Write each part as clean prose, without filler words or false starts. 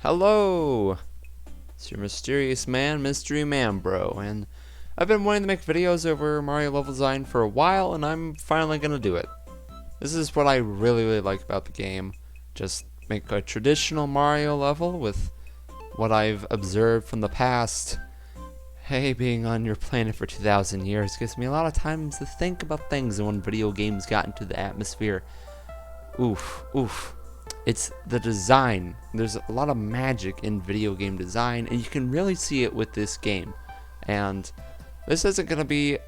Hello! It's your mysterious man, Mystery Man Bro, and I've been wanting to make videos over Mario level design for a while, and I'm finally gonna do it. This is what I really like about the game. Just make a traditional Mario level with what I've observed from the past. Hey, being on your planet for 2,000 years gives me a lot of time to think about things, and when video games got into the atmosphere, oof. It's the design. There's a lot of magic in video game design, and you can really see it with this game. And this isn't going to be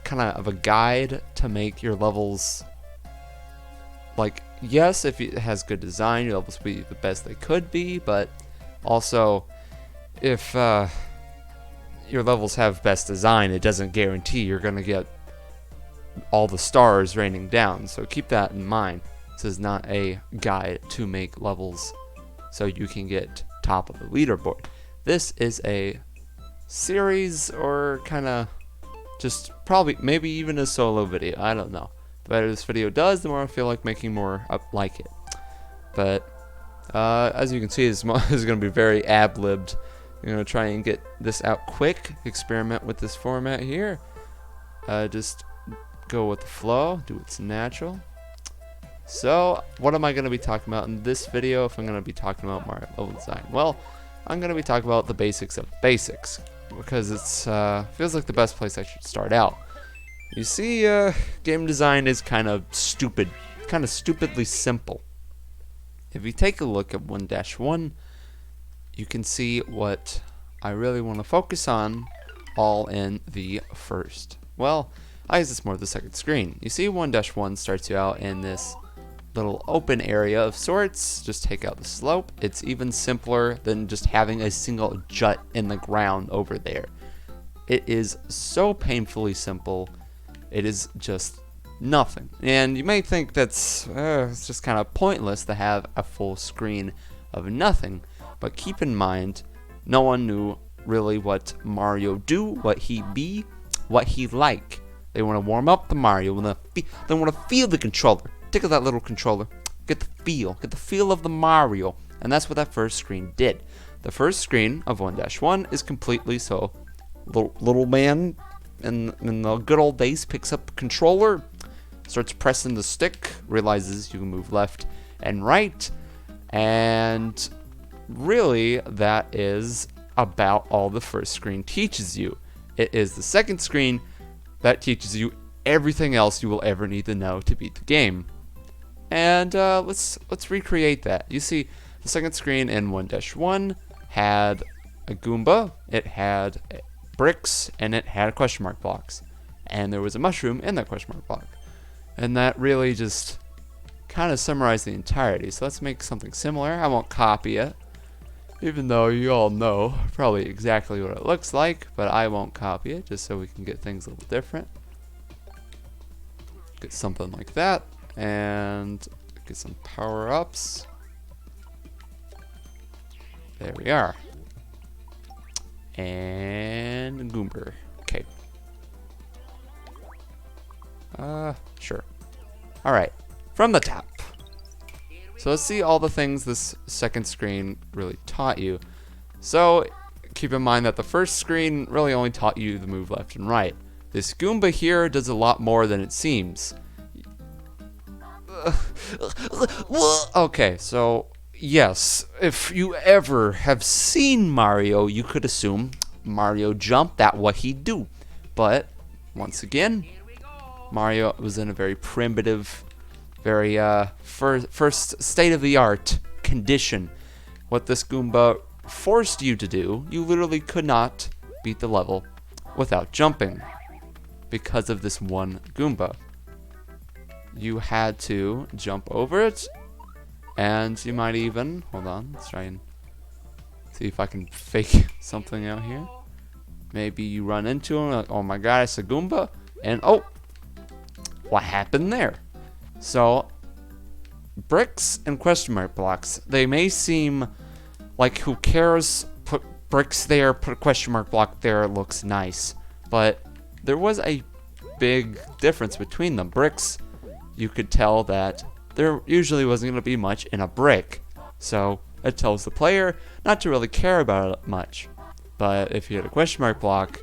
kind of a guide to make your levels, like, yes, if it has good design, your levels will be the best they could be, but also, if your levels have best design, it doesn't guarantee you're going to get all the stars raining down, so keep that in mind. This is not a guide to make levels so you can get top of the leaderboard. This is a series, or kind of just probably maybe even a solo video. I don't know. The better this video does, the more I feel like making more up like it. But as you can see, this is going to be very ad-libbed. I'm going to try and get this out quick, experiment with this format here. Just go with the flow, do what's natural. So, what am I going to be talking about in this video if I'm going to be talking about Mario level design? Well, I'm going to be talking about the basics of basics, because it's feels like the best place I should start out. You see, game design is kind of stupid, kind of stupidly simple. If you take a look at 1-1, you can see what I really want to focus on all in the first. Well, I use this more the second screen. You see 1-1 starts you out in this little open area of sorts. Just take out the slope. It's even simpler than just having a single jut in the ground over there. It is so painfully simple. It is just nothing. And you may think that's it's just kind of pointless to have a full screen of nothing, but keep in mind, no one knew really what Mario do, what he be, what he like. They want to warm up the Mario, they want to feel the controller. Tickle that little controller, get the feel of the Mario, and that's what that first screen did. The first screen of 1-1 is completely so. Little man in the good old days picks up the controller, starts pressing the stick, realizes you can move left and right, and really that is about all the first screen teaches you. It is the second screen that teaches you everything else you will ever need to know to beat the game. And let's recreate that. You see, the second screen in 1-1 had a Goomba, it had bricks, and it had question mark blocks. And there was a mushroom in that question mark block. And that really just kind of summarized the entirety. So let's make something similar. I won't copy it, even though you all know probably exactly what it looks like, but I won't copy it just so we can get things a little different. Get something like that. And get some power-ups. There we are. And Goomba. Okay. Sure. Alright. From the top. So let's see all the things this second screen really taught you. So keep in mind that the first screen really only taught you to move left and right. This Goomba here does a lot more than it seems. Okay, so yes, if you ever have seen Mario, you could assume Mario jump, that what he do. But once again, Mario was in a very primitive, very first state-of-the-art condition. What this Goomba forced you to do, you literally could not beat the level without jumping because of this one Goomba. You had to jump over it, and you might even, hold on, let's try and see if I can fake something out here. Maybe you run into him, like, oh my god, it's a Goomba, and oh, what happened there? So, bricks and question mark blocks, they may seem like, who cares, put bricks there, put a question mark block there, it looks nice, but there was a big difference between them. Bricks, you could tell that there usually wasn't going to be much in a brick. So it tells the player not to really care about it much. But if you hit a question mark block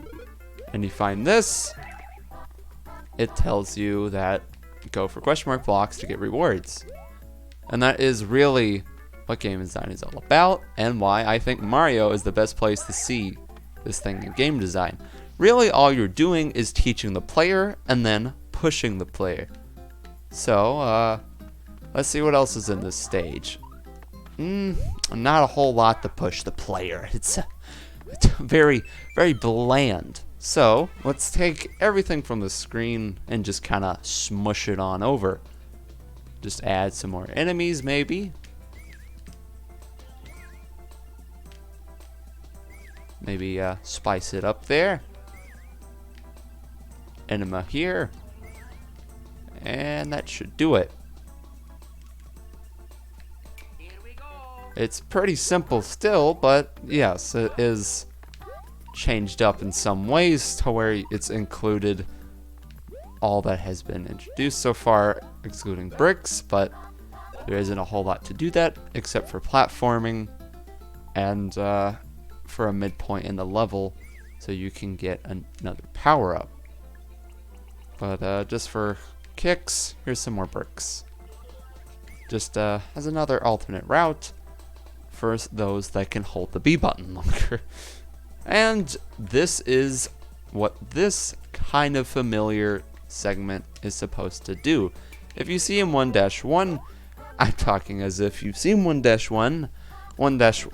and you find this, it tells you that go for question mark blocks to get rewards. And that is really what game design is all about, and why I think Mario is the best place to see this thing in game design. Really, all you're doing is teaching the player and then pushing the player. So, let's see what else is in this stage. Not a whole lot to push the player. It's very, very bland. So, let's take everything from the screen and just kind of smush it on over. Just add some more enemies, maybe. Maybe spice it up there. Enema here. And that should do it. Here we go. It's pretty simple still, but yes, it is changed up in some ways to where it's included all that has been introduced so far, excluding bricks, but there isn't a whole lot to do that except for platforming and for a midpoint in the level so you can get another power-up. But just for kicks, here's some more bricks. Just as another alternate route for those that can hold the B button longer. And this is what this kind of familiar segment is supposed to do. If you see in 1-1, I'm talking as if you've seen 1-1.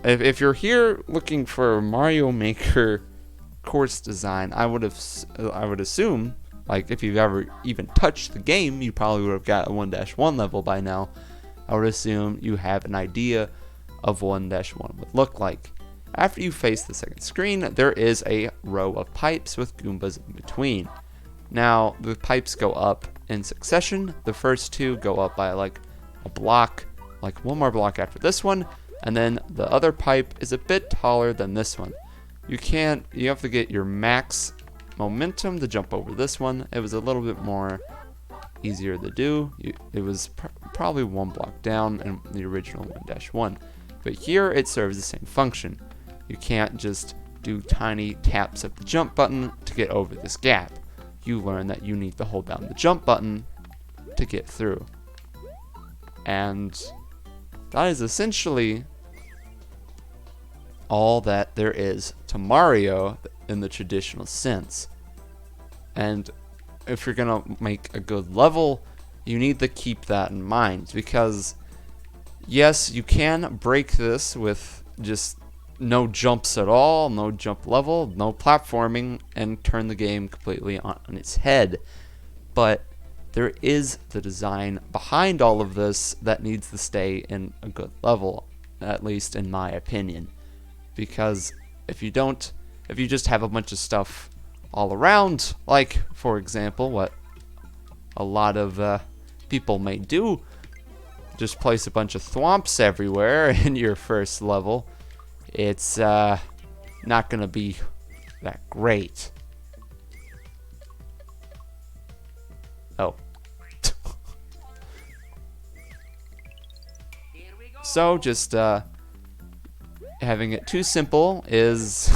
If you're here looking for Mario Maker course design, I would assume, like, if you've ever even touched the game, you probably would have got a 1-1 level by now. I would assume you have an idea of 1-1 would look like. After you face the second screen, there is a row of pipes with Goombas in between. Now, the pipes go up in succession. The first two go up by like a block, like one more block after this one, and then the other pipe is a bit taller than this one. You have to get your max momentum to jump over this one. It was a little bit more easier to do. It was probably one block down in the original 1-1. But here it serves the same function. You can't just do tiny taps of the jump button to get over this gap. You learn that you need to hold down the jump button to get through. And that is essentially all that there is to Mario in the traditional sense. And if you're gonna make a good level, you need to keep that in mind, because yes, you can break this with just no jumps at all, no jump level, no platforming, and turn the game completely on its head. But there is the design behind all of this that needs to stay in a good level, at least in my opinion. Because if you just have a bunch of stuff all around, like, for example, what a lot of people may do, just place a bunch of thwomps everywhere in your first level, it's not gonna be that great. Oh. So just having it too simple is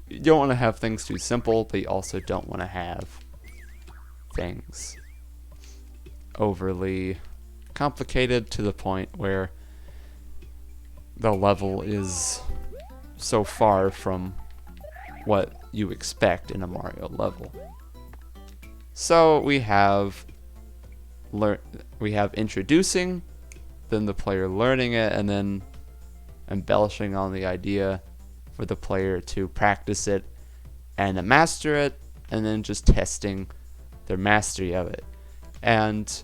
you don't want to have things too simple, but you also don't want to have things overly complicated to the point where the level is so far from what you expect in a Mario level. So we have introducing, then the player learning it, and then embellishing on the idea for the player to practice it and to master it, and then just testing their mastery of it. And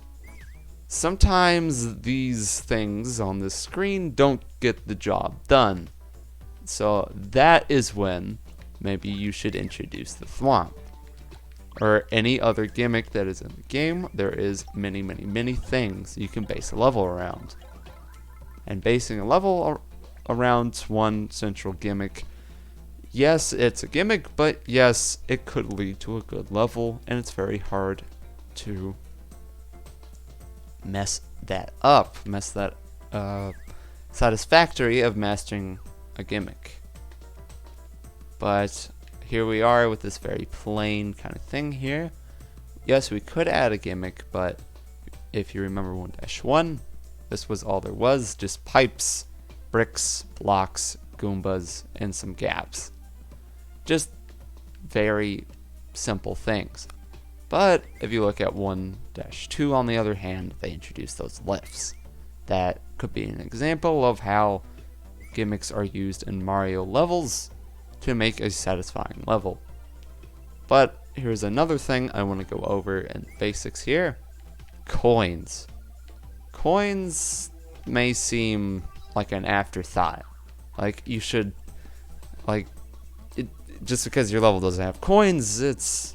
sometimes these things on the screen don't get the job done. So that is when maybe you should introduce the thwomp. Or any other gimmick that is in the game. There is many things you can base a level around. And basing a level around one central gimmick, yes, it's a gimmick, but yes, it could lead to a good level, and it's very hard to mess that satisfactory of mastering a gimmick. But here we are with this very plain kind of thing here. Yes, we could add a gimmick, but if you remember 1-1, this was all there was, just pipes, bricks, blocks, Goombas, and some gaps. Just very simple things. But if you look at 1-2 on the other hand, they introduced those lifts. That could be an example of how gimmicks are used in Mario levels to make a satisfying level. But here's another thing I want to go over in basics here. Coins. Coins may seem like an afterthought. Like you should, like, just because your level doesn't have coins, it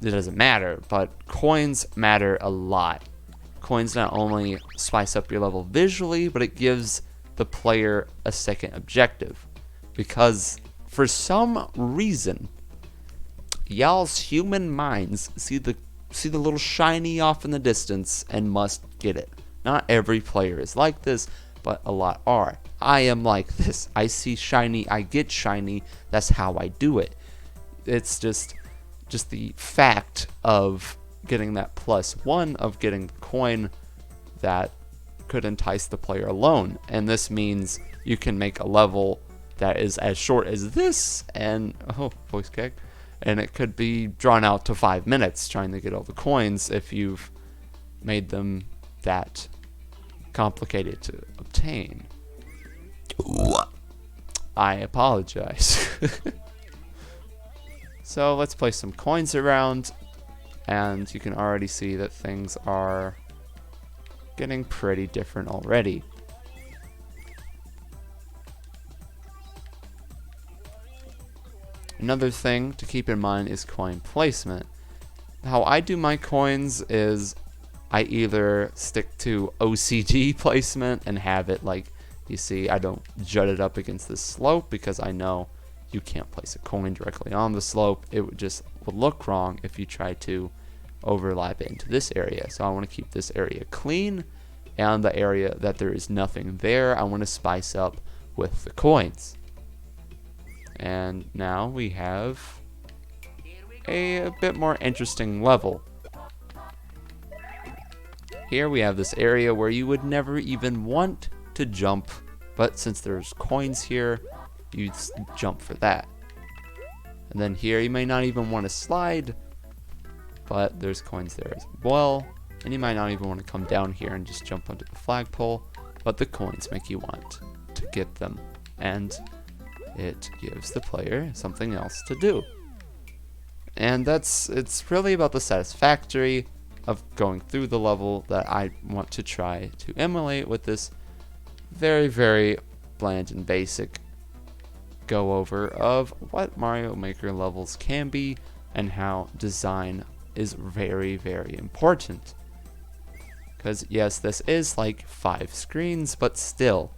doesn't matter, but coins matter a lot. Coins not only spice up your level visually, but it gives the player a second objective. Because for some reason, y'all's human minds see the little shiny off in the distance and must get it. Not every player is like this, but a lot are. I am like this. I see shiny, I get shiny. That's how I do it. It's just the fact of getting that +1 of getting the coin that could entice the player alone. And this means you can make a level that is as short as this, and voice gag, and it could be drawn out to 5 minutes trying to get all the coins if you've made them that complicated to obtain. I apologize. So let's place some coins around, and you can already see that things are getting pretty different already. Another thing to keep in mind is coin placement. How I do my coins is I either stick to OCD placement and have it like, you see, I don't jut it up against the slope because I know you can't place a coin directly on the slope. It would look wrong if you try to overlap it into this area. So I want to keep this area clean, and the area that there is nothing there, I want to spice up with the coins. And now we have a bit more interesting level. Here we have this area where you would never even want to jump, but since there's coins here, you'd jump for that. And then here you may not even want to slide, but there's coins there as well. And you might not even want to come down here and just jump onto the flagpole, but the coins make you want to get them. And it gives the player something else to do. And it's really about the satisfactory of going through the level that I want to try to emulate with this very, very bland and basic go over of what Mario Maker levels can be and how design is very, very important. Because yes, this is like 5 screens, but still,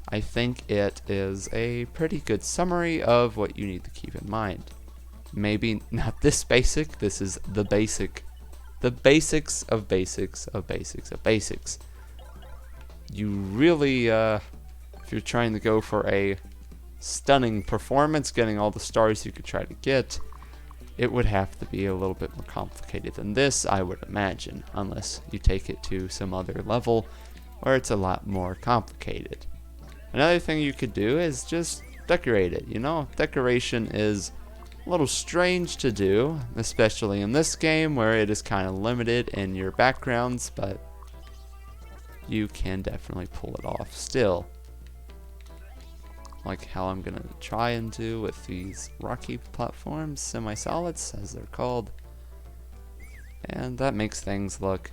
I think it is a pretty good summary of what you need to keep in mind. Maybe not this basic, this is the basic. The basics of basics of basics of basics. You really, if you're trying to go for a stunning performance, getting all the stars you could try to get, it would have to be a little bit more complicated than this, I would imagine, unless you take it to some other level where it's a lot more complicated. Another thing you could do is just decorate it, you know? Decoration is a little strange to do, especially in this game where it is kind of limited in your backgrounds, but you can definitely pull it off still. Like how I'm gonna try and do with these rocky platforms, semi-solids as they're called. And that makes things look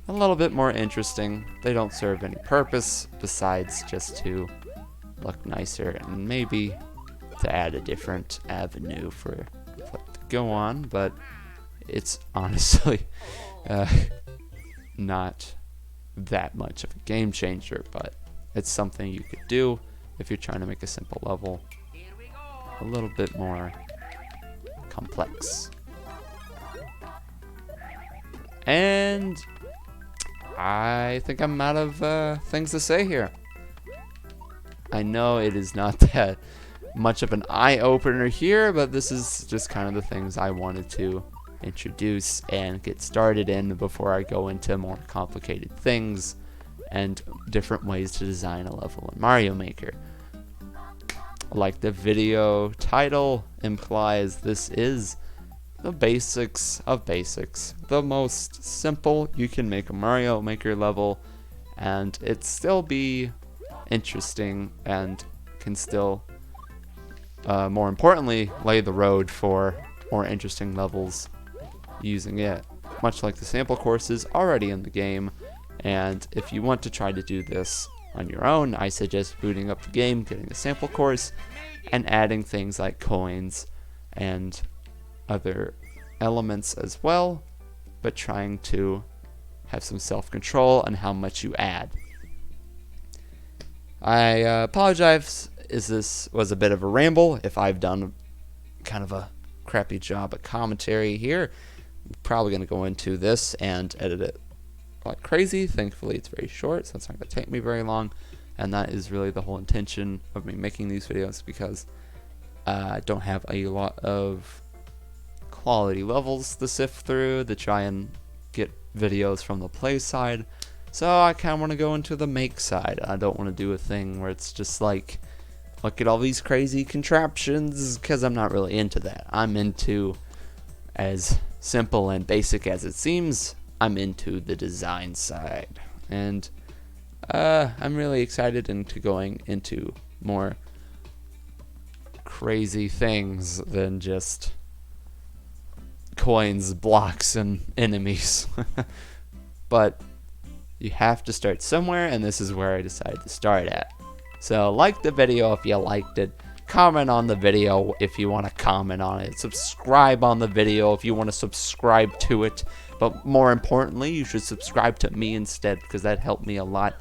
a little bit more interesting. They don't serve any purpose besides just to look nicer and maybe to add a different avenue for what to go on, but it's honestly not that much of a game changer, but it's something you could do if you're trying to make a simple level a little bit more complex. And I think I'm out of things to say here. I know it is not that much of an eye-opener here, but this is just kind of the things I wanted to introduce and get started in before I go into more complicated things and different ways to design a level in Mario Maker. Like the video title implies, this is the basics of basics. The most simple you can make a Mario Maker level, and it still be interesting and can still, more importantly, lay the road for more interesting levels using it. Much like the sample courses already in the game, and if you want to try to do this on your own, I suggest booting up the game, getting the sample course, and adding things like coins and other elements as well, but trying to have some self-control on how much you add. I apologize if this was a bit of a ramble, if I've done kind of a crappy job at commentary here. I'm probably going to go into this and edit it like crazy. Thankfully it's very short, so it's not going to take me very long, and that is really the whole intention of me making these videos, because I don't have a lot of quality levels to sift through to try and get videos from the play side. So I kind of want to go into the make side. I don't want to do a thing where it's just like, look at all these crazy contraptions, because I'm not really into that. I'm into, as simple and basic as it seems, I'm into the design side. And I'm really excited into going into more crazy things than just coins, blocks, and enemies. But you have to start somewhere, and this is where I decided to start at. So like the video if you liked it, comment on the video if you want to comment on it, subscribe on the video if you want to subscribe to it, but more importantly, you should subscribe to me instead, because that helped me a lot.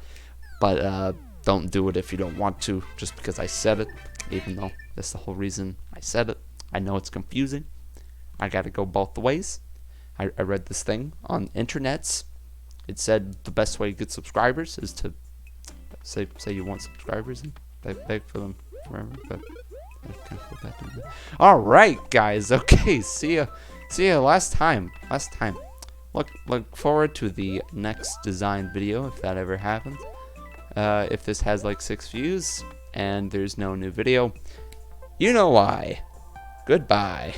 But don't do it if you don't want to, just because I said it, even though that's the whole reason I said it. I know it's confusing. I gotta go both ways. I read this thing on internets. It said the best way to get subscribers is to say you want subscribers and beg for them forever. But I kind of feel bad doing that. All right, guys. Okay, see ya. Last time. Look forward to the next design video if that ever happens. If this has like 6 views and there's no new video, you know why. Goodbye.